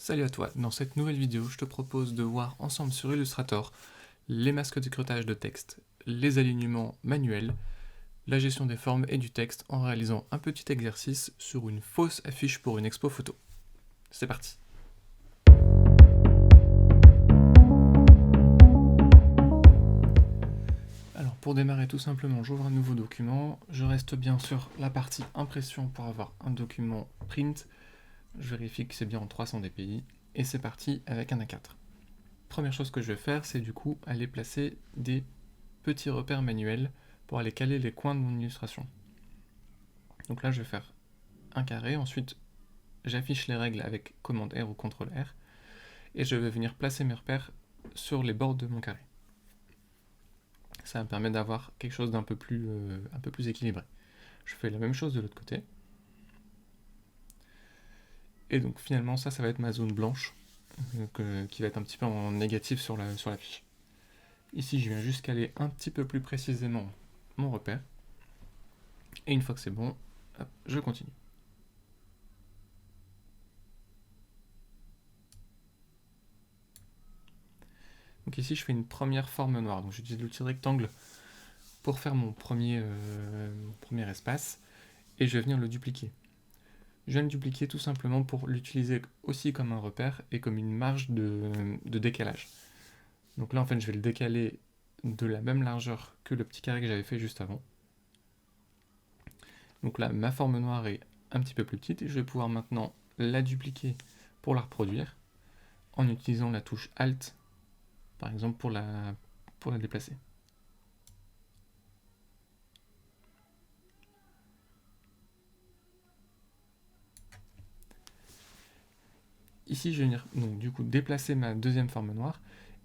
Salut à toi, dans cette nouvelle vidéo, je te propose de voir ensemble sur Illustrator les masques de crottage de texte, les alignements manuels, la gestion des formes et du texte en réalisant un petit exercice sur une fausse affiche pour une expo photo. C'est parti. Alors pour démarrer tout simplement, j'ouvre un nouveau document, je reste bien sur la partie impression pour avoir un document print, je vérifie que c'est bien en 300 dpi, et c'est parti avec un A4. Première chose que je vais faire, c'est du coup aller placer des petits repères manuels pour aller caler les coins de mon illustration. Donc là, je vais faire un carré, ensuite j'affiche les règles avec commande R ou CTRL R, et je vais venir placer mes repères sur les bords de mon carré. Ça me permet d'avoir quelque chose d'un peu plus équilibré. Je fais la même chose de l'autre côté. Et donc finalement, ça va être ma zone blanche, qui va être un petit peu en négatif sur la fiche. Ici, je viens juste caler un petit peu plus précisément mon repère. Et une fois que c'est bon, hop, je continue. Donc ici, je fais une première forme noire. Donc j'utilise l'outil rectangle pour faire mon premier espace. Et je vais venir le dupliquer. Je viens le dupliquer tout simplement pour l'utiliser aussi comme un repère et comme une marge de décalage. Donc là, en fait, je vais le décaler de la même largeur que le petit carré que j'avais fait juste avant. Donc là, ma forme noire est un petit peu plus petite et je vais pouvoir maintenant la dupliquer pour la reproduire en utilisant la touche Alt, par exemple, pour la déplacer. Ici, je vais venir donc, du coup déplacer ma deuxième forme noire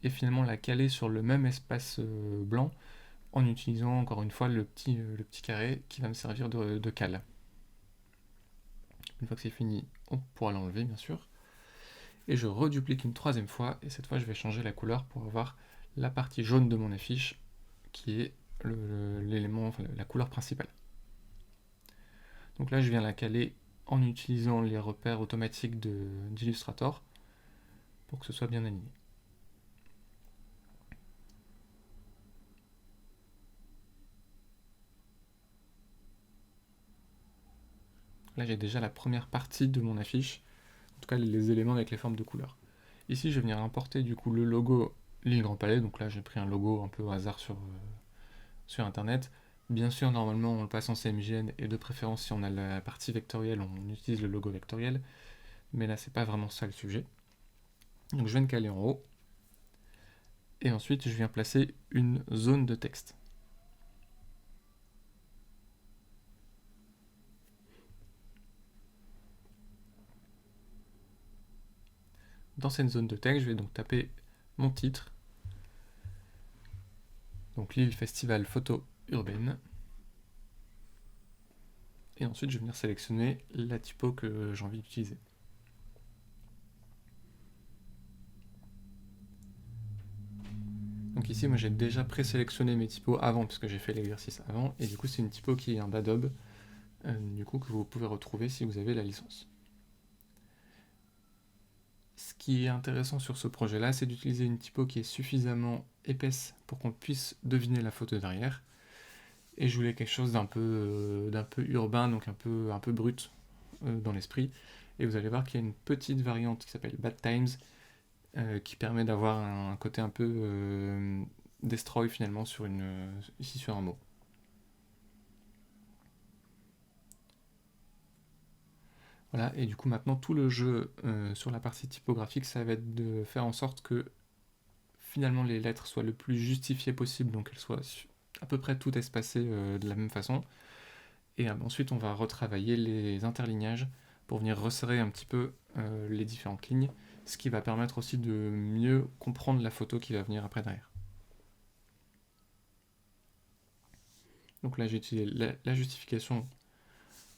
et finalement la caler sur le même espace blanc en utilisant encore une fois le petit carré qui va me servir de cale. Une fois que c'est fini, on pourra l'enlever bien sûr. Et je reduplique une troisième fois et cette fois je vais changer la couleur pour avoir la partie jaune de mon affiche qui est l'élément, enfin, la couleur principale. Donc là je viens la caler en utilisant les repères automatiques d'Illustrator pour que ce soit bien aligné. Là j'ai déjà la première partie de mon affiche, en tout cas les éléments avec les formes de couleurs. Ici je vais venir importer du coup le logo Lille Grand Palais, donc là j'ai pris un logo un peu au hasard sur internet. Bien sûr normalement on le passe en CMYN et de préférence si on a la partie vectorielle on utilise le logo vectoriel, mais là c'est pas vraiment ça le sujet. Donc je viens de caler en haut, et ensuite je viens placer une zone de texte. Dans cette zone de texte, je vais donc taper mon titre, donc Lille Festival Photo Urbaine, et ensuite je vais venir sélectionner la typo que j'ai envie d'utiliser. Donc ici, moi j'ai déjà présélectionné mes typos avant, puisque j'ai fait l'exercice avant, et du coup c'est une typo qui est un d'Adobe, du coup que vous pouvez retrouver si vous avez la licence. Ce qui est intéressant sur ce projet-là, c'est d'utiliser une typo qui est suffisamment épaisse pour qu'on puisse deviner la photo derrière. Et je voulais quelque chose d'un peu urbain, donc un peu brut dans l'esprit. Et vous allez voir qu'il y a une petite variante qui s'appelle Bad Times, qui permet d'avoir un côté un peu destroy finalement ici sur un mot. Voilà, et du coup maintenant tout le jeu sur la partie typographique, ça va être de faire en sorte que finalement les lettres soient le plus justifiées possible, donc elles soient à peu près toutes espacées de la même façon. Et ensuite on va retravailler les interlignages pour venir resserrer un petit peu les différentes lignes, ce qui va permettre aussi de mieux comprendre la photo qui va venir après derrière. Donc là j'ai utilisé la justification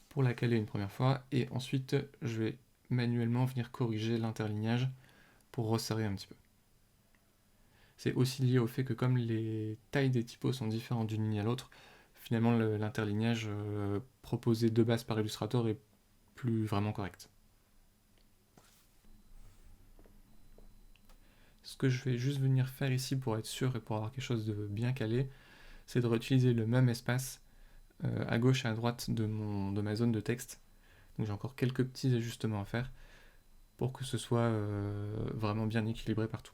pour la caler une première fois, et ensuite je vais manuellement venir corriger l'interlignage pour resserrer un petit peu. C'est aussi lié au fait que comme les tailles des typos sont différentes d'une ligne à l'autre, finalement l'interlignage proposé de base par Illustrator est plus vraiment correct. que je vais juste venir faire ici pour être sûr et pour avoir quelque chose de bien calé, c'est de réutiliser le même espace à gauche et à droite de ma zone de texte. Donc j'ai encore quelques petits ajustements à faire pour que ce soit vraiment bien équilibré partout.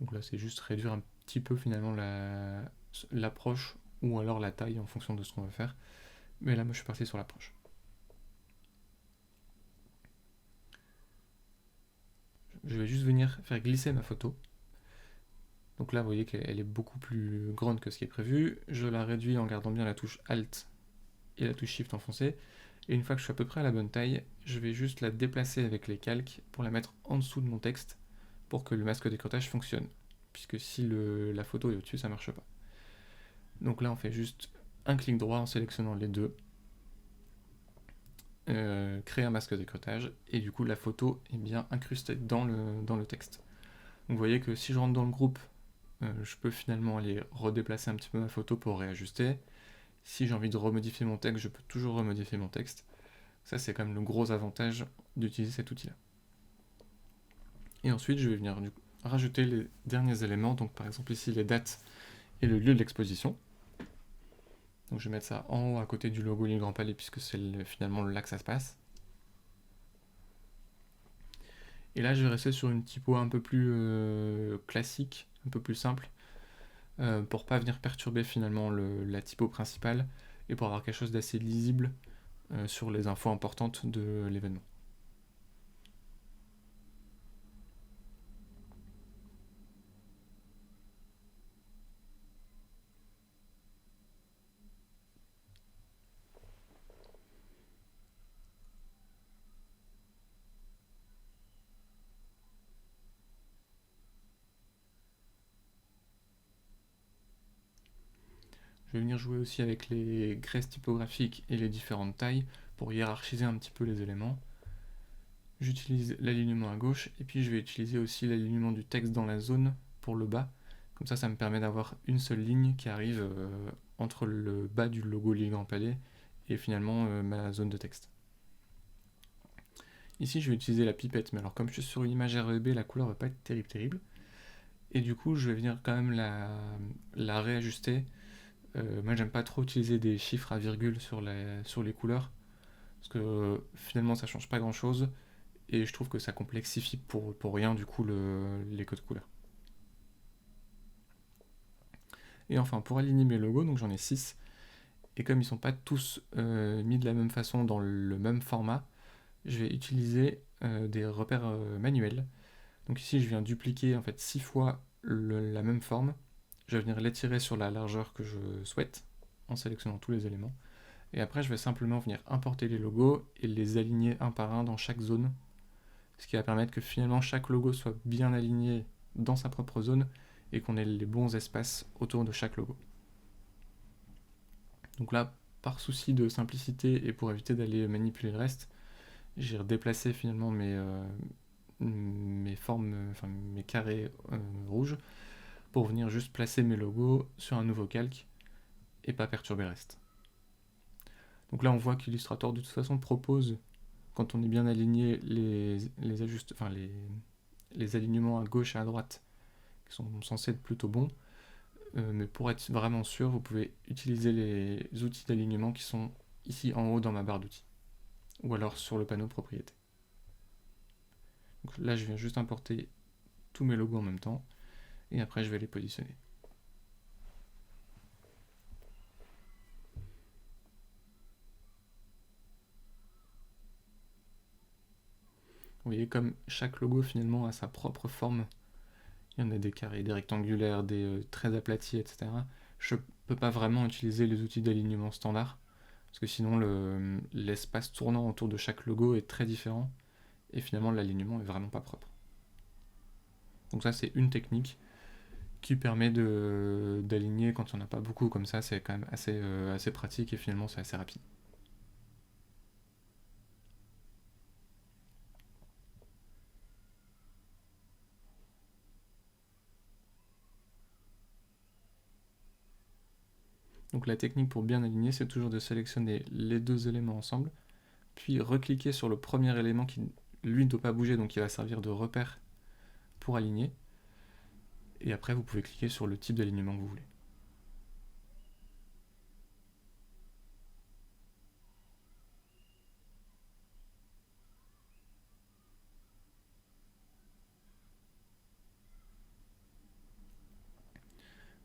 Donc là c'est juste réduire un petit peu finalement l'approche ou alors la taille en fonction de ce qu'on veut faire. Mais là moi je suis parti sur l'approche. Je vais juste venir faire glisser ma photo. Donc là vous voyez qu'elle est beaucoup plus grande que ce qui est prévu. Je la réduis en gardant bien la touche Alt et la touche Shift enfoncée. Et une fois que je suis à peu près à la bonne taille, je vais juste la déplacer avec les calques pour la mettre en dessous de mon texte pour que le masque décrotage fonctionne. Puisque si la photo est au-dessus, ça ne marche pas. Donc là, on fait juste un clic droit en sélectionnant les deux. Créer un masque décrotage. Et du coup, la photo est bien incrustée dans le texte. Donc vous voyez que si je rentre dans le groupe, je peux finalement aller redéplacer un petit peu ma photo pour réajuster. Si j'ai envie de remodifier mon texte, je peux toujours remodifier mon texte. Ça, c'est quand même le gros avantage d'utiliser cet outil-là. Et ensuite, je vais venir rajouter les derniers éléments, donc par exemple ici les dates et le lieu de l'exposition. Donc je vais mettre ça en haut à côté du logo Lille Grand Palais puisque c'est finalement là que ça se passe. Et là, je vais rester sur une typo un peu plus classique, un peu plus simple, pour pas venir perturber finalement la typo principale et pour avoir quelque chose d'assez lisible sur les infos importantes de l'événement. Je vais venir jouer aussi avec les graisses typographiques et les différentes tailles pour hiérarchiser un petit peu les éléments. J'utilise l'alignement à gauche et puis je vais utiliser aussi l'alignement du texte dans la zone pour le bas. Comme ça me permet d'avoir une seule ligne qui arrive entre le bas du logo Lille Grand Palais et finalement ma zone de texte. Ici je vais utiliser la pipette, mais alors comme je suis sur une image RGB, la couleur va pas être terrible. Et du coup je vais venir quand même la réajuster. Moi j'aime pas trop utiliser des chiffres à virgule sur les couleurs, parce que finalement ça change pas grand chose. Et je trouve que ça complexifie pour rien du coup les codes couleurs. Et enfin pour aligner mes logos, donc j'en ai 6, et comme ils sont pas tous mis de la même façon dans le même format, je vais utiliser des repères manuels. Donc ici je viens dupliquer en fait 6 fois la même forme, je vais venir l'étirer sur la largeur que je souhaite en sélectionnant tous les éléments, et après je vais simplement venir importer les logos et les aligner un par un dans chaque zone, ce qui va permettre que finalement chaque logo soit bien aligné dans sa propre zone et qu'on ait les bons espaces autour de chaque logo. Donc là, par souci de simplicité et pour éviter d'aller manipuler le reste, j'ai redéplacé finalement mes formes, enfin mes carrés rouges pour venir juste placer mes logos sur un nouveau calque et pas perturber le reste. Donc là on voit qu'Illustrator de toute façon propose, quand on est bien aligné, les alignements à gauche et à droite qui sont censés être plutôt bons, mais pour être vraiment sûr, vous pouvez utiliser les outils d'alignement qui sont ici en haut dans ma barre d'outils, ou alors sur le panneau propriété. Donc là je viens juste importer tous mes logos en même temps, et après je vais les positionner. Vous voyez comme chaque logo finalement a sa propre forme. Il y en a des carrés, des rectangulaires, des très aplatis, etc. Je ne peux pas vraiment utiliser les outils d'alignement standard, parce que sinon l'espace tournant autour de chaque logo est très différent, et finalement l'alignement est vraiment pas propre. Donc ça c'est une technique qui permet d'aligner quand il n'y en a pas beaucoup comme ça, c'est quand même assez pratique et finalement c'est assez rapide. Donc la technique pour bien aligner, c'est toujours de sélectionner les deux éléments ensemble, puis recliquer sur le premier élément qui lui ne doit pas bouger, donc il va servir de repère pour aligner. Et après, vous pouvez cliquer sur le type d'alignement que vous voulez.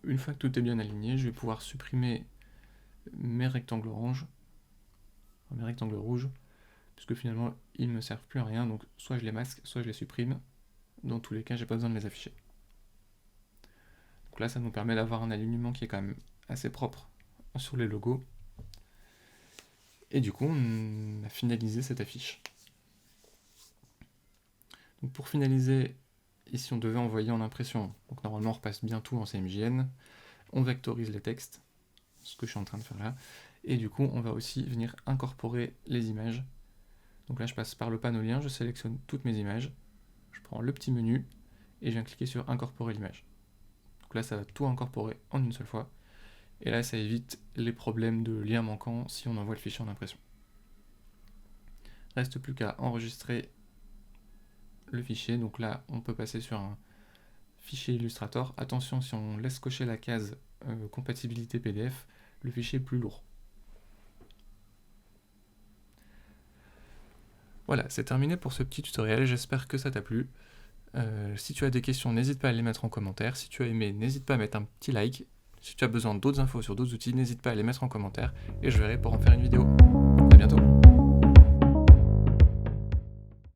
Une fois que tout est bien aligné, je vais pouvoir supprimer mes rectangles rouges, puisque finalement ils ne me servent plus à rien, donc soit je les masque, soit je les supprime. Dans tous les cas, j'ai pas besoin de les afficher. Donc là, ça nous permet d'avoir un alignement qui est quand même assez propre sur les logos. Et du coup, on a finalisé cette affiche. Donc pour finaliser, ici on devait envoyer en impression. Donc normalement on repasse bien tout en CMJN. On vectorise les textes, ce que je suis en train de faire là. Et du coup, on va aussi venir incorporer les images. Donc là, je passe par le panneau lien, je sélectionne toutes mes images. Je prends le petit menu et je viens cliquer sur incorporer l'image. Donc là, ça va tout incorporer en une seule fois. Et là, ça évite les problèmes de liens manquants si on envoie le fichier en impression. Reste plus qu'à enregistrer le fichier. Donc là, on peut passer sur un fichier Illustrator. Attention, si on laisse cocher la case compatibilité PDF, le fichier est plus lourd. Voilà, c'est terminé pour ce petit tutoriel, j'espère que ça t'a plu. Si tu as des questions, n'hésite pas à les mettre en commentaire. Si tu as aimé, n'hésite pas à mettre un petit like. Si tu as besoin d'autres infos sur d'autres outils, n'hésite pas à les mettre en commentaire et je verrai pour en faire une vidéo. À bientôt.